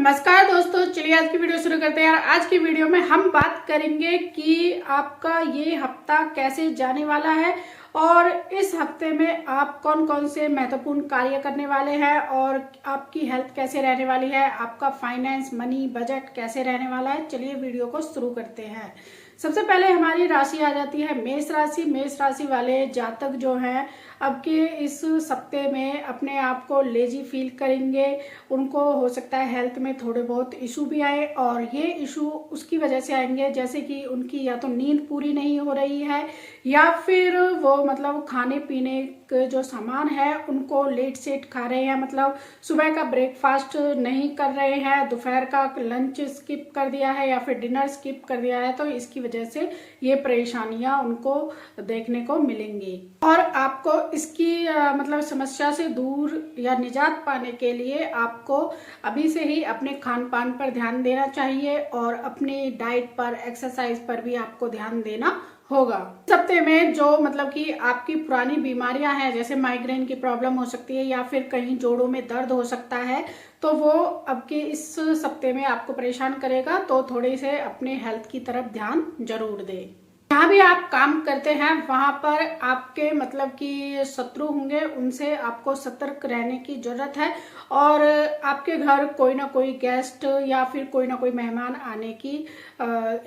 नमस्कार दोस्तों, चलिए आज की वीडियो शुरू करते हैं। यार आज की वीडियो में हम बात करेंगे कि आपका ये हफ्ता कैसे जाने वाला है और इस हफ्ते में आप कौन कौन से महत्वपूर्ण कार्य करने वाले हैं और आपकी हेल्थ कैसे रहने वाली है, आपका फाइनेंस, मनी, बजट कैसे रहने वाला है। चलिए वीडियो को शुरू करते हैं। सबसे पहले हमारी राशि आ जाती है मेष राशि। मेष राशि वाले जातक जो हैं अब के इस सप्ते में अपने आप को लेजी फील करेंगे। उनको हो सकता है हेल्थ में थोड़े बहुत इशू भी आए और ये इशू उसकी वजह से आएंगे जैसे कि उनकी या तो नींद पूरी नहीं हो रही है या फिर वो मतलब खाने पीने के जो सामान है उनको लेट सेट खा रहे हैं, मतलब सुबह का ब्रेकफास्ट नहीं कर रहे हैं, दोपहर का लंच स्किप कर दिया है या फिर डिनर स्किप कर दिया है, तो इसकी वजह से ये परेशानियां उनको देखने को मिलेंगी। और आपको इसकी मतलब समस्या से दूर या निजात पाने के लिए आपको अभी से ही अपने खान पान पर ध्यान देना चाहिए और अपनी डाइट पर, एक्सरसाइज पर भी आपको ध्यान देना होगा। इस हफ्ते में जो मतलब कि आपकी पुरानी बीमारियां हैं जैसे माइग्रेन की प्रॉब्लम हो सकती है या फिर कहीं जोड़ों में दर्द हो सकता है, तो वो अब के इस सप्ते में आपको परेशान करेगा, तो थोड़े से अपने हेल्थ की तरफ ध्यान जरूर दें। जहाँ भी आप काम करते हैं वहां पर आपके मतलब कि शत्रु होंगे, उनसे आपको सतर्क रहने की जरूरत है। और आपके घर कोई ना कोई गेस्ट या फिर कोई ना कोई मेहमान आने की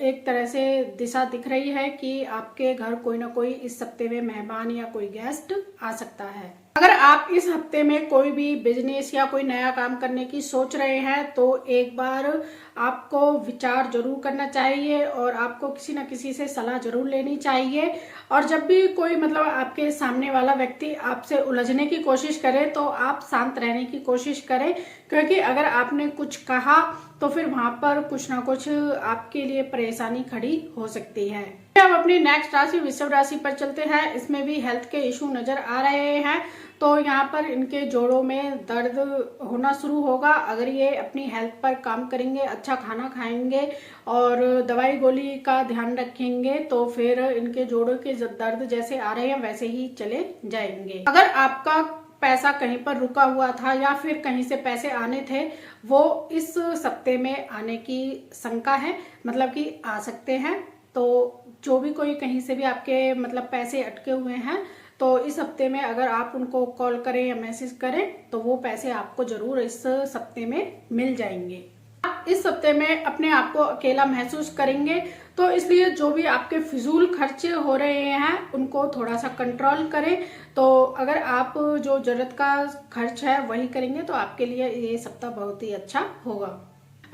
एक तरह से दिशा दिख रही है कि आपके घर कोई ना कोई इस हफ्ते में मेहमान या कोई गेस्ट आ सकता है। अगर आप इस हफ्ते में कोई भी बिजनेस या कोई नया काम करने की सोच रहे हैं तो एक बार आपको विचार जरूर करना चाहिए और आपको किसी न किसी से सलाह जरूर लेनी चाहिए। और जब भी कोई मतलब आपके सामने वाला व्यक्ति आपसे उलझने की कोशिश करे तो आप शांत रहने की कोशिश करें, क्योंकि अगर आपने कुछ कहा तो फिर वहां पर कुछ ना कुछ आपके लिए परेशानी खड़ी हो सकती है। अब अपनी नेक्स्ट राशि वृषभ राशि पर चलते हैं। इसमें भी हेल्थ के इशू नजर आ रहे हैं, तो यहाँ पर इनके जोड़ों में दर्द होना शुरू होगा। अगर ये अपनी हेल्थ पर काम करेंगे, अच्छा खाना खाएंगे और दवाई गोली का ध्यान रखेंगे तो फिर इनके जोड़ों के दर्द जैसे आ रहे हैं वैसे ही चले जाएंगे। अगर आपका पैसा कहीं पर रुका हुआ था या फिर कहीं से पैसे आने थे, वो इस सप्ते में आने की शंका है, मतलब कि आ सकते हैं। तो जो भी कोई कहीं से भी आपके मतलब पैसे अटके हुए हैं तो इस हफ्ते में अगर आप उनको कॉल करें या मैसेज करें तो वो पैसे आपको जरूर इस सप्ते में मिल जाएंगे। आप इस हफ्ते में अपने आप को अकेला महसूस करेंगे, तो इसलिए जो भी आपके फिजूल खर्चे हो रहे हैं उनको थोड़ा सा कंट्रोल करें। तो अगर आप जो जरूरत का खर्च है वही करेंगे तो आपके लिए ये सप्ताह बहुत ही अच्छा होगा।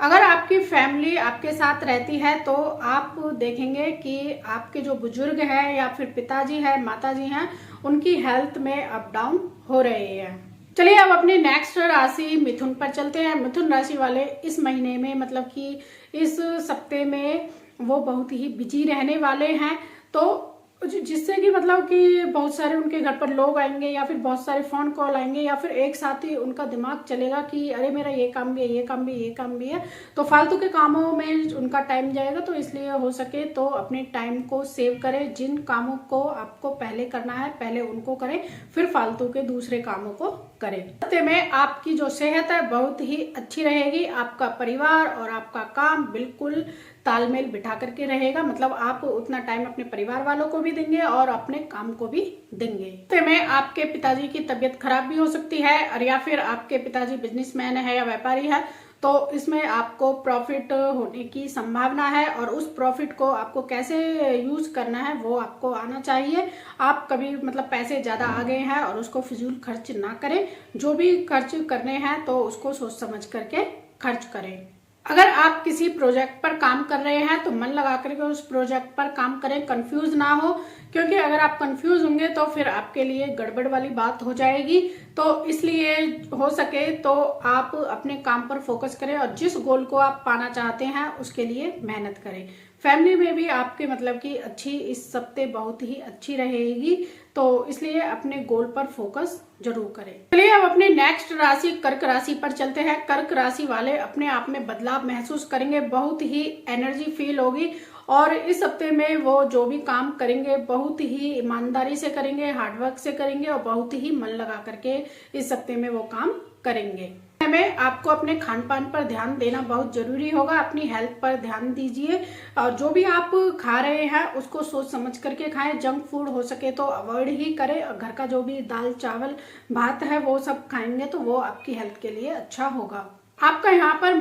अगर आपकी फैमिली आपके साथ रहती है तो आप देखेंगे कि आपके जो बुजुर्ग हैं या फिर पिताजी हैं, माताजी हैं, उनकी हेल्थ में अप डाउन हो रहे हैं। चलिए अब अपनी नेक्स्ट राशि मिथुन पर चलते हैं। मिथुन राशि वाले इस महीने में मतलब कि इस सप्ते में वो बहुत ही बिजी रहने वाले हैं, तो जिससे कि मतलब कि बहुत सारे उनके घर पर लोग आएंगे या फिर बहुत सारे फोन कॉल आएंगे या फिर एक साथ ही उनका दिमाग चलेगा कि अरे मेरा ये काम भी है, ये काम भी, ये काम भी है, तो फालतू के कामों में उनका टाइम जाएगा। तो इसलिए हो सके तो अपने टाइम को सेव करें। जिन कामों को आपको पहले करना है पहले उनको करें, फिर फालतू के दूसरे कामों को करें। हफ्ते में आपकी जो सेहत है बहुत ही अच्छी रहेगी। आपका परिवार और आपका काम बिल्कुल तालमेल बिठा करके रहेगा, मतलब आप उतना टाइम अपने परिवार वालों को भी देंगे और अपने काम को भी देंगे। हफ्ते में आपके पिताजी की तबीयत खराब भी हो सकती है और या फिर आपके पिताजी बिजनेसमैन है या व्यापारी है, तो इसमें आपको प्रॉफिट होने की संभावना है और उस प्रॉफिट को आपको कैसे यूज करना है वो आपको आना चाहिए। आप कभी मतलब पैसे ज्यादा आ गए हैं और उसको फिजूल खर्च ना करें। जो भी खर्च करने हैं तो उसको सोच समझ करके खर्च करें। अगर आप किसी प्रोजेक्ट पर काम कर रहे हैं तो मन लगा करके उस प्रोजेक्ट पर काम करें, कंफ्यूज ना हो, क्योंकि अगर आप कंफ्यूज होंगे तो फिर आपके लिए गड़बड़ वाली बात हो जाएगी। तो इसलिए हो सके तो आप अपने काम पर फोकस करें और जिस गोल को आप पाना चाहते हैं उसके लिए मेहनत करें। फैमिली में भी आपके मतलब कि अच्छी इस सप्ते बहुत ही अच्छी रहेगी, तो इसलिए अपने गोल पर फोकस जरूर करें। चलिए अब अपनी नेक्स्ट राशि कर्क राशि पर चलते हैं। कर्क राशि वाले अपने आप में बदलाव महसूस करेंगे, बहुत ही एनर्जी फील होगी और इस हफ्ते में वो जो भी काम करेंगे बहुत ही ईमानदारी से करेंगे, हार्डवर्क से करेंगे और बहुत ही मन लगा करके इस हफ्ते में वो काम करेंगे। में आपको अपने खान पान पर ध्यान देना बहुत जरूरी होगा। अपनी हेल्थ पर ध्यान दीजिए और जो भी आप खा रहे हैं उसको सोच समझ करके खाएं। जंक फूड हो सके तो अवॉइड ही करें। घर का जो भी दाल चावल भात है वो सब खाएंगे तो वो आपकी हेल्थ के लिए अच्छा होगा। आपका यहाँ पर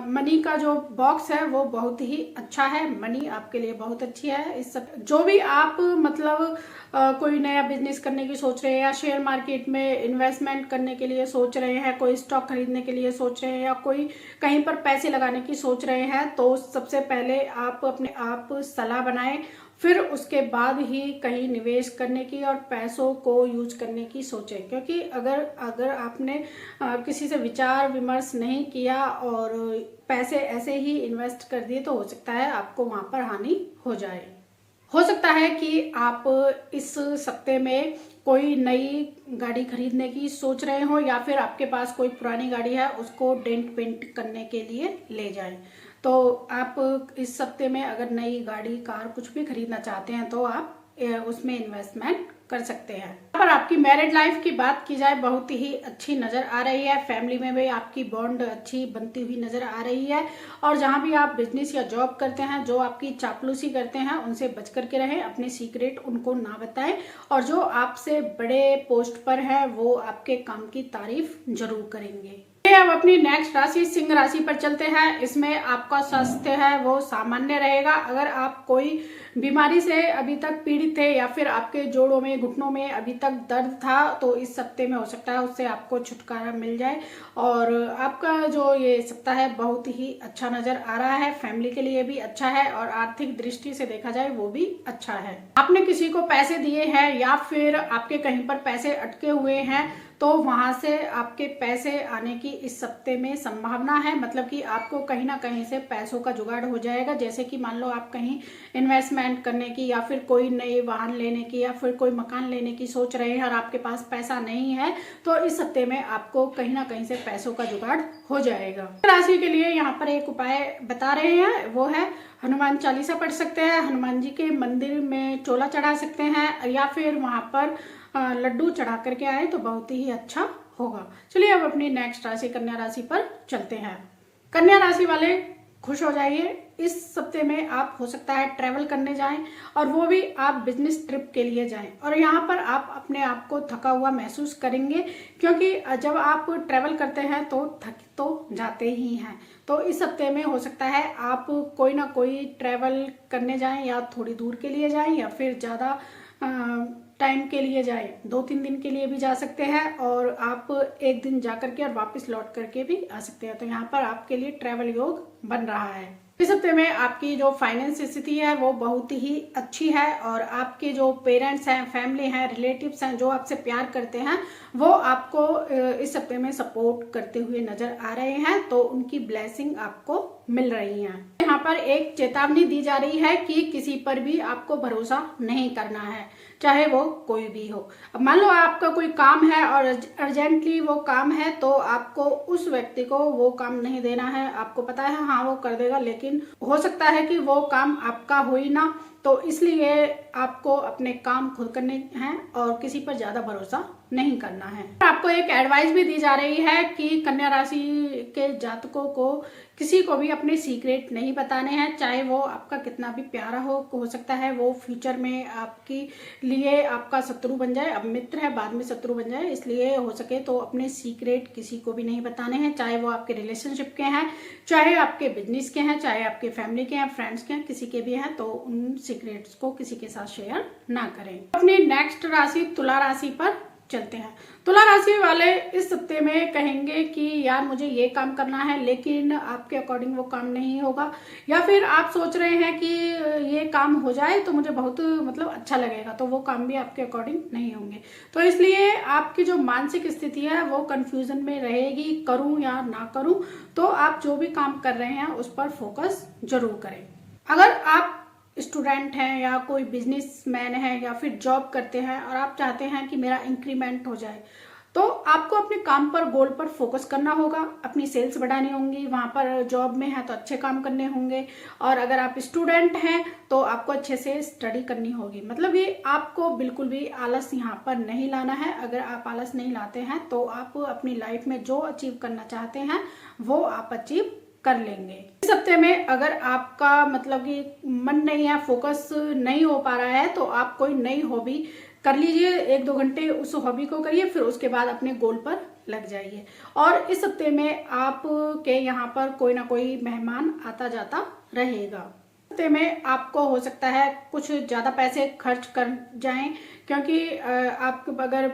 मनी का जो बॉक्स है वो बहुत ही अच्छा है। मनी आपके लिए बहुत अच्छी है। इस सब जो भी आप मतलब कोई नया बिजनेस करने की सोच रहे हैं या शेयर मार्केट में इन्वेस्टमेंट करने के लिए सोच रहे हैं, कोई स्टॉक खरीदने के लिए सोच रहे हैं या कोई कहीं पर पैसे लगाने की सोच रहे हैं, तो सबसे पहले आप अपने आप सलाह बनाएं, फिर उसके बाद ही कहीं निवेश करने की और पैसों को यूज करने की सोचें। क्योंकि अगर आपने किसी से विचार विमर्श नहीं किया और पैसे ऐसे ही इन्वेस्ट कर दिए तो हो सकता है आपको वहां पर हानि हो जाए। हो सकता है कि आप इस सप्ते में कोई नई गाड़ी खरीदने की सोच रहे हो या फिर आपके पास कोई पुरानी गाड़ी है उसको डेंट पेंट करने के लिए ले जाएं। तो आप इस सप्ते में अगर नई गाड़ी कार कुछ भी खरीदना चाहते हैं तो आप उसमें इन्वेस्टमेंट कर सकते हैं। यहाँ पर आपकी मैरिड लाइफ की बात की जाए बहुत ही अच्छी नजर आ रही है। फैमिली में भी आपकी बॉन्ड अच्छी बनती हुई नजर आ रही है। और जहां भी आप बिजनेस या जॉब करते हैं, जो आपकी चापलूसी करते हैं उनसे बच करके रहें, अपने सीक्रेट उनको ना बताएं। और जो आपसे बड़े पोस्ट पर है वो आपके काम की तारीफ जरूर करेंगे। अब अपनी नेक्स्ट राशि सिंह राशि पर चलते हैं। इसमें आपका स्वास्थ्य है वो सामान्य रहेगा। अगर आप कोई बीमारी से अभी तक पीड़ित थे या फिर आपके जोड़ों में घुटनों में अभी तक दर्द था तो इस सप्ते में हो सकता है उससे आपको छुटकारा मिल जाए। और आपका जो ये सप्ताह है बहुत ही अच्छा नजर आ रहा है। फैमिली के लिए भी अच्छा है और आर्थिक दृष्टि से देखा जाए वो भी अच्छा है। आपने किसी को पैसे दिए हैं या फिर आपके कहीं पर पैसे अटके हुए हैं तो वहां से आपके पैसे आने की इस सप्ते में संभावना है। मतलब कि आपको कहीं ना कहीं से पैसों का जुगाड़ हो जाएगा। जैसे कि मान लो आप कहीं इन्वेस्टमेंट करने की या फिर कोई नए वाहन लेने की या फिर कोई मकान लेने की सोच रहे हैं और आपके पास पैसा नहीं है तो इस सप्ते में आपको कहीं ना कहीं से पैसों का जुगाड़ हो जाएगा। राशि के लिए यहाँ पर एक उपाय बता रहे हैं, वो है हनुमान चालीसा पढ़ सकते हैं, हनुमान जी के मंदिर में चोला चढ़ा सकते हैं या फिर वहां पर लड्डू चढ़ा करके आए तो बहुत ही अच्छा होगा। चलिए अब अपनी नेक्स्ट राशि कन्या राशि पर चलते हैं। कन्या राशि वाले खुश हो जाइए। इस सप्ते में आप हो सकता है ट्रैवल करने जाएं और वो भी आप बिजनेस ट्रिप के लिए जाएं। और यहाँ पर आप अपने आप को थका हुआ महसूस करेंगे क्योंकि जब आप ट्रैवल करते हैं तो थक तो जाते ही हैं। तो इस सप्ते में हो सकता है आप कोई ना कोई ट्रैवल करने जाएं या थोड़ी दूर के लिए जाएं या फिर ज्यादा टाइम के लिए जाए, 2-3 दिन के लिए भी जा सकते हैं और आप एक दिन जा करके और वापस लौट करके भी आ सकते हैं। तो यहाँ पर आपके लिए ट्रैवल योग बन रहा है। इस हफ्ते में आपकी जो फाइनेंस स्थिति है वो बहुत ही अच्छी है और आपके जो पेरेंट्स हैं, फैमिली हैं, रिलेटिव्स हैं जो आपसे प्यार करते हैं वो आपको इस हफ्ते में सपोर्ट करते हुए नजर आ रहे हैं। तो उनकी ब्लेसिंग आपको मिल रही है। यहाँ पर एक चेतावनी दी जा रही है कि किसी पर भी आपको भरोसा नहीं करना है, चाहे वो कोई भी हो। अब मान लो आपका कोई काम है और अर्जेंटली वो काम है तो आपको उस व्यक्ति को वो काम नहीं देना है। आपको पता है हाँ वो कर देगा, लेकिन हो सकता है कि वो काम आपका हो ही ना। तो इसलिए आपको अपने काम खुद करने हैं और किसी पर ज्यादा भरोसा नहीं करना है। आपको एक एडवाइस भी दी जा रही है कि कन्या राशि के जातकों को किसी को भी अपने सीक्रेट नहीं बताने हैं, चाहे वो आपका कितना भी प्यारा हो सकता है वो फ्यूचर में आपके लिए आपका शत्रु बन जाए। अब मित्र है बाद में शत्रु बन जाए, इसलिए हो सके तो अपने सीक्रेट किसी को भी नहीं बताने हैं, चाहे वो आपके रिलेशनशिप के हैं, चाहे आपके बिजनेस के हैं, चाहे आपके फैमिली के हैं, फ्रेंड्स के हैं, किसी के भी हैं तो उन सीक्रेट्स को किसी के साथ शेयर ना करें। अपनी नेक्स्ट राशि तुला राशि पर चलते हैं। तुला राशि वाले इस सप्ते में कहेंगे कि यार मुझे ये काम करना है लेकिन आपके अकॉर्डिंग वो काम नहीं होगा, या फिर आप सोच रहे हैं कि ये काम हो जाए तो मुझे बहुत मतलब अच्छा लगेगा, तो वो काम भी आपके अकॉर्डिंग नहीं होंगे। तो इसलिए आपकी जो मानसिक स्थिति है वो कंफ्यूजन में रहेगी, करूं या ना करूं। तो आप जो भी काम कर रहे हैं उस पर फोकस जरूर करें। अगर आप स्टूडेंट हैं या कोई बिजनेसमैन है या फिर जॉब करते हैं और आप चाहते हैं कि मेरा इंक्रीमेंट हो जाए तो आपको अपने काम पर, गोल पर फोकस करना होगा, अपनी सेल्स बढ़ानी होंगी, वहां पर जॉब में है तो अच्छे काम करने होंगे, और अगर आप स्टूडेंट हैं तो आपको अच्छे से स्टडी करनी होगी। मतलब ये आपको बिल्कुल भी आलस यहाँ पर नहीं लाना है। अगर आप आलस नहीं लाते हैं तो आप अपनी लाइफ में जो अचीव करना चाहते हैं वो आप अचीव कर लेंगे। इस हफ्ते में अगर आपका मतलब कि मन नहीं है, फोकस नहीं हो पा रहा है, तो आप कोई नई हॉबी कर लीजिए, 1-2 घंटे उस हॉबी को करिए, फिर उसके बाद अपने गोल पर लग जाइए। और इस हफ्ते में आपके यहाँ पर कोई ना कोई मेहमान आता जाता रहेगा। हफ्ते में आपको हो सकता है कुछ ज़्यादा पैसे खर्च कर जाएं, क्योंकि आप अगर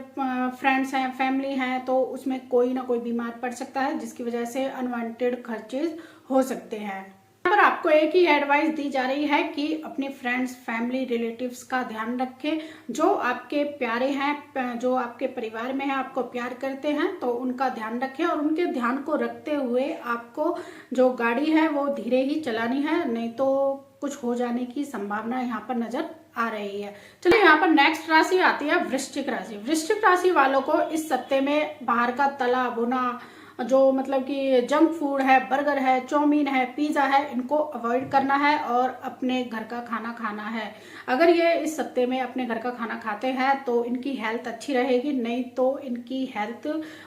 फ्रेंड्स हैं, फैमिली हैं, तो उसमें कोई ना कोई बीमार पड़ सकता है, जिसकी वजह से अनवांटेड खर्चे हो सकते हैं। पर आपको एक ही एडवाइस दी जा रही है कि अपने फ्रेंड्स, फैमिली, रिलेटिव्स का ध्यान रखें। जो आपके प्यारे हैं, जो आपके परिवार में हैं, आपको प्यार करते हैं, तो उनका ध्यान रखें, और उनके ध्यान को रखते हुए आपको जो गाड़ी है वो धीरे ही चलानी है, नहीं तो कुछ हो जाने की संभावना यहाँ पर नजर आ रही है। चलिए, यहाँ पर नेक्स्ट राशि आती है वृश्चिक राशि। वृश्चिक राशि वालों को इस सप्ताह में बाहर का तला भुना, जो मतलब कि जंक फूड है, बर्गर है, चाउमीन है, पिज्जा है, इनको अवॉइड करना है और अपने घर का खाना खाना है। अगर ये इस सप्ताह में अपने घर का खाना खाते हैं तो इनकी हेल्थ अच्छी रहेगी, नहीं तो इनकी हेल्थ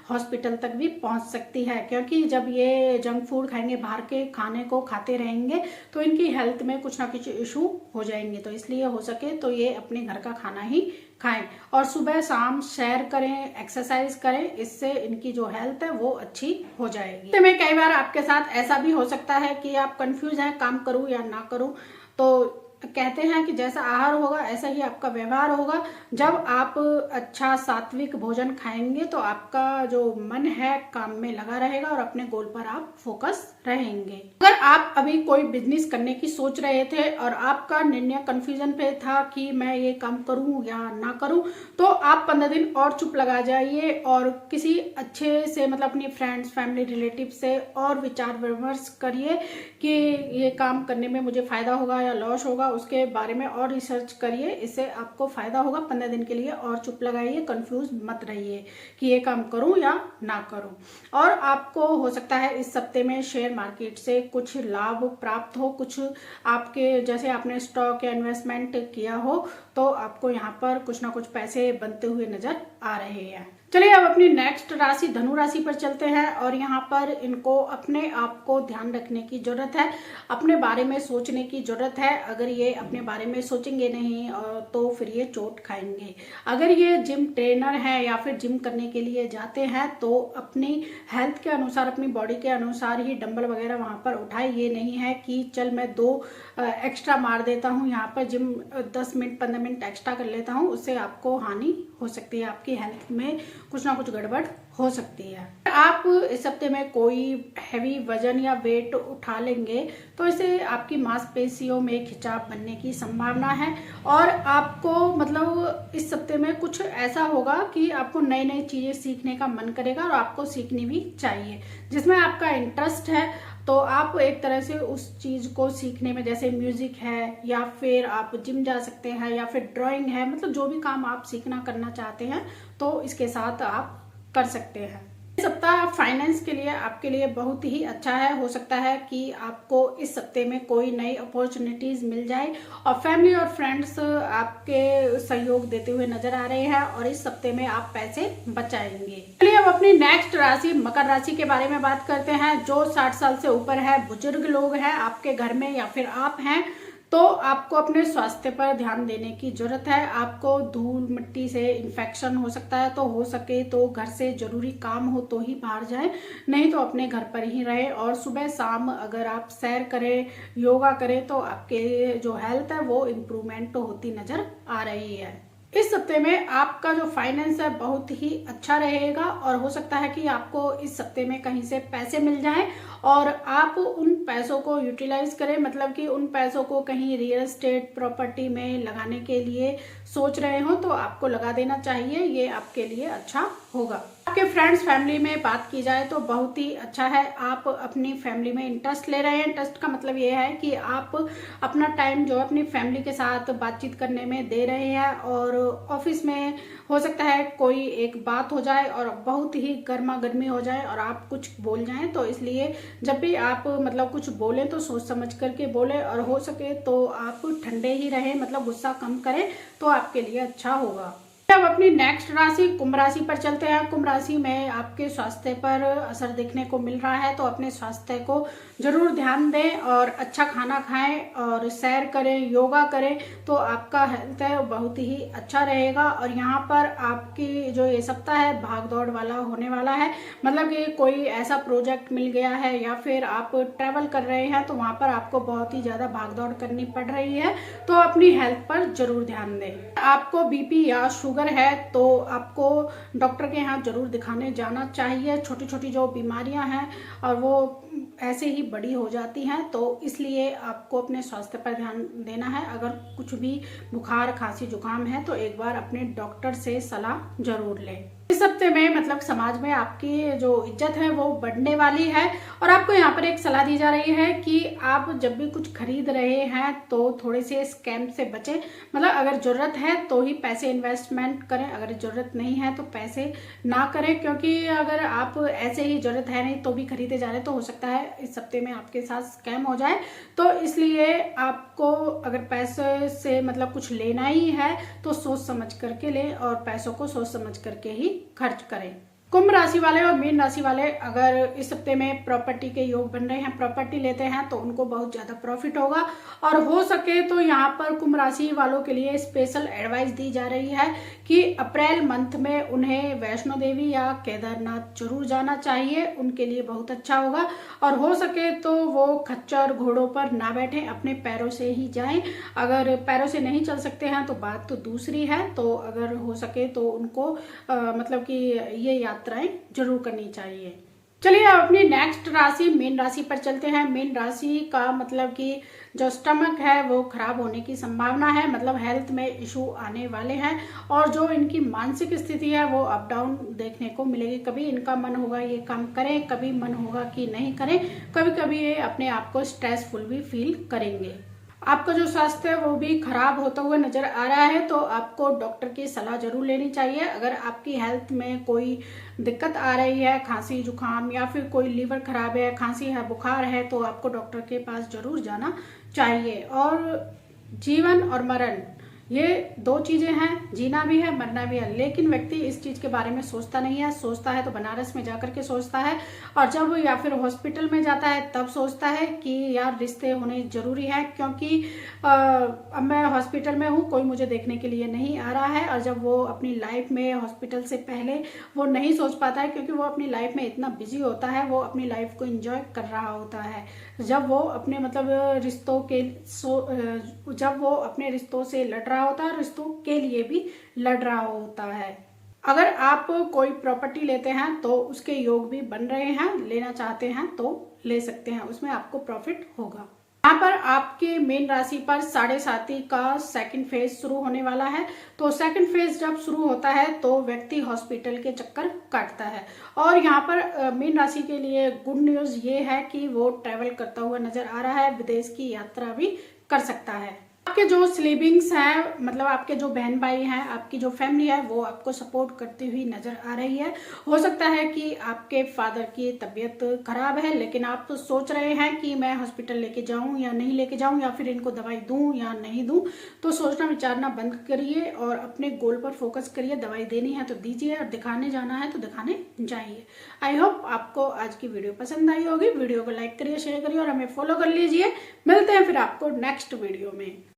हॉस्पिटल तक भी पहुंच सकती है, क्योंकि जब ये जंक फूड खाएंगे, बाहर के खाने को खाते रहेंगे, तो इनकी हेल्थ में कुछ ना कुछ इशू हो जाएंगे। तो इसलिए हो सके तो ये अपने घर का खाना ही खाएं, और सुबह शाम सैर करें, एक्सरसाइज करें, इससे इनकी जो हेल्थ है वो अच्छी हो जाएगी। तो मैं कई बार आपके साथ ऐसा भी हो सकता है कि आप कंफ्यूज हैं, काम करूं या ना करूं। तो कहते हैं कि जैसा आहार होगा ऐसा ही आपका व्यवहार होगा। जब आप अच्छा सात्विक भोजन खाएंगे तो आपका जो मन है काम में लगा रहेगा और अपने गोल पर आप फोकस रहेंगे। अगर आप अभी कोई बिजनेस करने की सोच रहे थे और आपका निर्णय कंफ्यूजन पे था कि मैं ये काम करूं या ना करूं, तो आप 15 दिन और चुप लगा जाइए और किसी अच्छे से, मतलब अपनी फ्रेंड्स, फैमिली, रिलेटिव से और विचार विमर्श करिए कि ये काम करने में मुझे फायदा होगा या लॉस होगा, उसके बारे में और रिसर्च करिए, इससे आपको फायदा होगा। 15 दिन के लिए और चुप लगाइए, कंफ्यूज मत रहिए कि ये काम करूं या ना करूं। और आपको हो सकता है इस सप्ताह में शेयर मार्केट से कुछ लाभ प्राप्त हो, कुछ आपके जैसे आपने स्टॉक या इन्वेस्टमेंट किया हो तो आपको यहाँ पर कुछ ना कुछ पैसे बनते हुए नजर आ रहे हैं। चलिए, अब अपनी नेक्स्ट राशि धनु राशि पर चलते हैं, और यहाँ पर इनको अपने आप को ध्यान रखने की जरूरत है, अपने बारे में सोचने की जरूरत है। अगर ये अपने बारे में सोचेंगे नहीं तो फिर ये चोट खाएंगे। अगर ये जिम ट्रेनर है या फिर जिम करने के लिए जाते हैं तो अपनी हेल्थ के अनुसार, अपनी बॉडी के अनुसार ही डंबल वगैरह वहां पर उठाए। ये नहीं है कि चल मैं 2 एक्स्ट्रा मार देता हूँ, यहाँ पर जिम 10 मिनट 15 मिनट एक्स्ट्रा कर लेता हूँ, उससे आपको हानि हो सकती है, आपकी हेल्थ में कुछ ना कुछ गड़बड़ हो सकती है। आप इस हफ्ते में कोई हैवी वजन या वेट उठा लेंगे तो इससे आपकी मांसपेशियों में खिंचाव बनने की संभावना है, और आपको मतलब इस हफ्ते में कुछ ऐसा होगा कि आपको नई नई चीजें सीखने का मन करेगा, और आपको सीखनी भी चाहिए। जिसमें आपका इंटरेस्ट है तो आप एक तरह से उस चीज को सीखने में, जैसे म्यूजिक है या फिर आप जिम जा सकते हैं या फिर ड्राइंग है, मतलब जो भी काम आप सीखना करना चाहते हैं तो इसके साथ आप कर सकते हैं। इस सप्ताह फाइनेंस के लिए आपके लिए बहुत ही अच्छा है। हो सकता है कि आपको इस सप्ताह में कोई नई अपॉर्चुनिटीज मिल जाए, और फैमिली और फ्रेंड्स आपके सहयोग देते हुए नजर आ रहे हैं, और इस सप्ताह में आप पैसे बचाएंगे। चलिए, अब अपनी नेक्स्ट राशि मकर राशि के बारे में बात करते हैं। जो 60 साल से ऊपर है, बुजुर्ग लोग हैं आपके घर में या फिर आप हैं, तो आपको अपने स्वास्थ्य पर ध्यान देने की जरूरत है। आपको धूल मिट्टी से इन्फेक्शन हो सकता है, तो हो सके तो घर से जरूरी काम हो तो ही बाहर जाएं, नहीं तो अपने घर पर ही रहें। और सुबह शाम अगर आप सैर करें, योगा करें, तो आपके जो हेल्थ है वो इम्प्रूवमेंट होती नजर आ रही है। इस सप्ताह में आपका जो फाइनेंस है बहुत ही अच्छा रहेगा, और हो सकता है कि आपको इस सप्ताह में कहीं से पैसे मिल जाएं और आप उन पैसों को यूटिलाइज करें, मतलब कि उन पैसों को कहीं रियल एस्टेट प्रॉपर्टी में लगाने के लिए सोच रहे हो तो आपको लगा देना चाहिए, ये आपके लिए अच्छा होगा। आपके फ्रेंड्स फैमिली में बात की जाए तो बहुत ही अच्छा है। आप अपनी फैमिली में इंटरेस्ट ले रहे हैं। इंटरेस्ट का मतलब ये है कि आप अपना टाइम जो अपनी फैमिली के साथ बातचीत करने में दे रहे हैं, और ऑफिस में हो सकता है कोई एक बात हो जाए और बहुत ही गर्मा गर्मी हो जाए और आप कुछ बोल जाएं, तो इसलिए जब भी आप मतलब कुछ बोलें तो सोच समझ करके बोले, और हो सके तो आप ठंडे ही रहें, मतलब गुस्सा कम करें, तो आपके लिए अच्छा होगा। अब अपनी नेक्स्ट राशि कुंभ राशि पर चलते हैं। कुंभ राशि में आपके स्वास्थ्य पर असर देखने को मिल रहा है, तो अपने स्वास्थ्य को जरूर ध्यान दें और अच्छा खाना खाएं और सैर करें, योगा करें, तो आपका हेल्थ है बहुत ही अच्छा रहेगा। और यहाँ पर आपकी जो ये सप्ताह है भाग दौड़ वाला होने वाला है, मतलब कि कोई ऐसा प्रोजेक्ट मिल गया है या फिर आप ट्रैवल कर रहे हैं तो वहाँ पर आपको बहुत ही ज़्यादा भाग दौड़ करनी पड़ रही है, तो अपनी हेल्थ पर जरूर ध्यान दें। आपको बीपी या शुगर है तो आपको डॉक्टर के यहाँ जरूर दिखाने जाना चाहिए। छोटी छोटी जो बीमारियां हैं और वो ऐसे ही बड़ी हो जाती हैं, तो इसलिए आपको अपने स्वास्थ्य पर ध्यान देना है। अगर कुछ भी बुखार खांसी जुकाम है तो एक बार अपने डॉक्टर से सलाह जरूर लें। इस हफ्ते में मतलब समाज में आपकी जो इज्जत है वो बढ़ने वाली है, और आपको यहाँ पर एक सलाह दी जा रही है कि आप जब भी कुछ खरीद रहे हैं तो थोड़े से स्कैम से बचें। मतलब अगर जरूरत है तो ही पैसे इन्वेस्टमेंट करें, अगर जरूरत नहीं है तो पैसे ना करें, क्योंकि अगर आप ऐसे ही जरूरत है नहीं तो भी खरीदे जा रहे हैं तो हो सकता है इस हफ्ते में आपके साथ स्कैम हो जाए। तो इसलिए आपको अगर पैसे से मतलब कुछ लेना ही है तो सोच समझ करके लें और पैसों को सोच समझ करके ही खर्च करें। कुंभ राशि वाले और मीन राशि वाले अगर इस हफ्ते में प्रॉपर्टी के योग बन रहे हैं, प्रॉपर्टी लेते हैं तो उनको बहुत ज्यादा प्रॉफिट होगा। और हो सके तो यहाँ पर कुंभ राशि वालों के लिए स्पेशल एडवाइस दी जा रही है कि अप्रैल मंथ में उन्हें वैष्णो देवी या केदारनाथ जरूर जाना चाहिए, उनके लिए बहुत अच्छा होगा। और हो सके तो वो खच्चर घोड़ों पर ना बैठे, अपने पैरों से ही जाएं। अगर पैरों से नहीं चल सकते हैं तो बात तो दूसरी है, तो अगर हो सके तो उनको मतलब कि ये यात्राएं जरूर करनी चाहिए। चलिए अब अपनी नेक्स्ट राशि मीन राशि पर चलते हैं। मीन राशि का मतलब कि जो स्टमक है वो खराब होने की संभावना है, मतलब हेल्थ में इशू आने वाले हैं। और जो इनकी मानसिक स्थिति है वो अप डाउन देखने को मिलेगी। कभी इनका मन होगा ये काम करें, कभी मन होगा कि नहीं करें, कभी कभी ये अपने आप को स्ट्रेसफुल भी फील करेंगे। आपका जो स्वास्थ्य है वो भी खराब होता हुआ नजर आ रहा है, तो आपको डॉक्टर की सलाह जरूर लेनी चाहिए। अगर आपकी हेल्थ में कोई दिक्कत आ रही है, खांसी जुकाम या फिर कोई लीवर खराब है, खांसी है, बुखार है, तो आपको डॉक्टर के पास जरूर जाना चाहिए। और जीवन और मरण ये दो चीजें हैं, जीना भी है मरना भी है, लेकिन व्यक्ति इस चीज के बारे में सोचता नहीं है। सोचता है तो बनारस में जाकर के सोचता है, और जब या फिर हॉस्पिटल में जाता है तब सोचता है कि यार रिश्ते होने जरूरी है, क्योंकि अब मैं हॉस्पिटल में हूँ, कोई मुझे देखने के लिए नहीं आ रहा है। और जब वो अपनी लाइफ में हॉस्पिटल से पहले वो नहीं सोच पाता है, क्योंकि वो अपनी लाइफ में इतना बिजी होता है, वो अपनी लाइफ को एंजॉय कर रहा होता है। जब वो अपने मतलब रिश्तों के जब वो अपने रिश्तों से लड़ रहा होता है, रिश्तों के लिए भी लड़ रहा होता है। अगर आप कोई प्रॉपर्टी लेते हैं तो उसके योग भी बन रहे हैं, लेना चाहते हैं तो ले सकते हैं, उसमें आपको प्रॉफिट होगा। यहाँ पर आपके मेन राशि पर 7.5 का सेकंड फेज शुरू होने वाला है। तो सेकंड फेज जब शुरू होता है तो व्यक्ति हॉस्पिटल के चक्कर काटता है। और यहाँ पर मेन राशि के लिए गुड न्यूज ये है कि वो ट्रेवल करता हुआ नजर आ रहा है, विदेश की यात्रा भी कर सकता है। आपके जो सिबलिंग्स हैं, मतलब आपके जो बहन भाई हैं, आपकी जो फैमिली है वो आपको सपोर्ट करती हुई नजर आ रही है। हो सकता है कि आपके फादर की तबीयत खराब है, लेकिन आप तो सोच रहे हैं कि मैं हॉस्पिटल लेके जाऊं या नहीं लेके जाऊं, या फिर इनको दवाई दूं या नहीं दूं। तो सोचना विचारना बंद करिए और अपने गोल पर फोकस करिए। दवाई देनी है तो दीजिए, और दिखाने जाना है तो दिखाने जाइए। आई होप आपको आज की वीडियो पसंद आई होगी। वीडियो को लाइक करिए, शेयर करिए और हमें फॉलो कर लीजिए। मिलते हैं फिर आपको नेक्स्ट वीडियो में।